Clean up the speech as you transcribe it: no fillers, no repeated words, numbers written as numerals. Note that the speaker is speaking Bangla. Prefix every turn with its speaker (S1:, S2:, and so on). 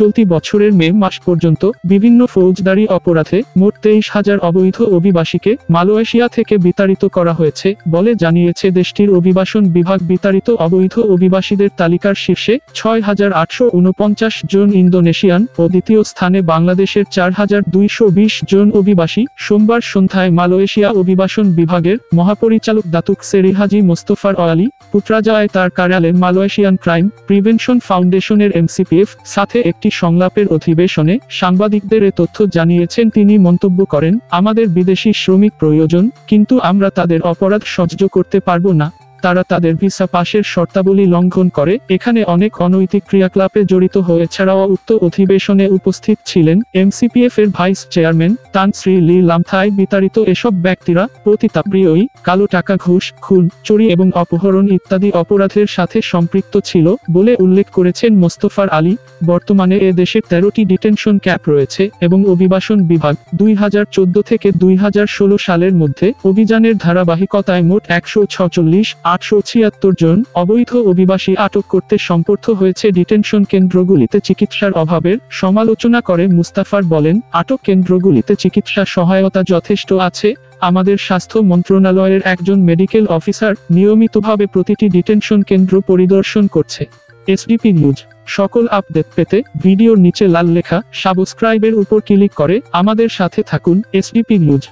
S1: চলতি বছরের মে মাস পর্যন্ত বিভিন্ন ফৌজদারি অপরাধে মোট 23,000 অবৈধ অভিবাসীকে মালয়েশিয়া থেকে বিতাড়িত করা হয়েছে বলে জানিয়েছে দেশটির অভিবাসন বিভাগ। বিতাড়িত অবৈধ অভিবাসীদের তালিকার শীর্ষে 6,849 জন ইন্দোনেশিয়ান ও দ্বিতীয় স্থানে বাংলাদেশের 4,220 জন অভিবাসী। সোমবার সন্ধ্যায় মালয়েশিয়া অভিবাসন বিভাগের মহাপরিচালক দাতুক সেরি হাজি মোস্তফার আলী পুত্রাজায় তার কার্যালয়ে মালয়েশিয়ান ক্রাইম প্রিভেনশন ফাউন্ডেশনের MCPF সাথে একটি সংলাপের অধিবেশনে সাংবাদিকদের এ তথ্য জানিয়েছেন। তিনি মন্তব্য করেন, আমাদের বিদেশি শ্রমিক প্রয়োজন, কিন্তু আমরা তাদের অপরাধ সহ্য করতে পারবো না। তারা তাদের ভিসা পাসের শর্তাবলী লঙ্ঘন করে, এখানে অনেক অনৈতিক ক্রিয়াকলাপে জড়িত হয়ে। এছাড়াও উক্ত অধিবেশনে উপস্থিত ছিলেন MCPF এর ভাইস চেয়ারম্যান তান শ্রী লি লামথাই। বিতাড়িত এসব ব্যক্তিরা পতিতাপ্রিয়ই কালো টাকা, ঘুষ, খুন, চুরি এবং অপহরণ ইত্যাদি অপরাধের সাথে সম্পৃক্ত ছিল বলে উল্লেখ করেছেন মোস্তফার আলী। বর্তমানে এ দেশে 13টি ডিটেনশন ক্যাম্প রয়েছে এবং অভিবাসন বিভাগ 2014 থেকে 2016 সালের মধ্যে অভিযানের ধারাবাহিকতায় মোট 146,876 জন অবৈধ অভিবাসী আটক করতে সমর্থ হয়েছে। ডিটেনশন কেন্দ্রগুলিতে চিকিৎসার অভাবের সমালোচনা করে মুস্তাফার বলেন, আটক কেন্দ্রগুলিতে চিকিৎসা সহায়তা যথেষ্ট আছে। আমাদের স্বাস্থ্য মন্ত্রণালয়ের একজন মেডিকেল অফিসার নিয়মিতভাবে প্রতিটি ডিটেনশন কেন্দ্র পরিদর্শন করছে। SDP news. সকল আপডেট পেতে ভিডিওর নিচে লাল লেখা সাবস্ক্রাইবের উপর ক্লিক করে আমাদের সাথে থাকুন। SDP news.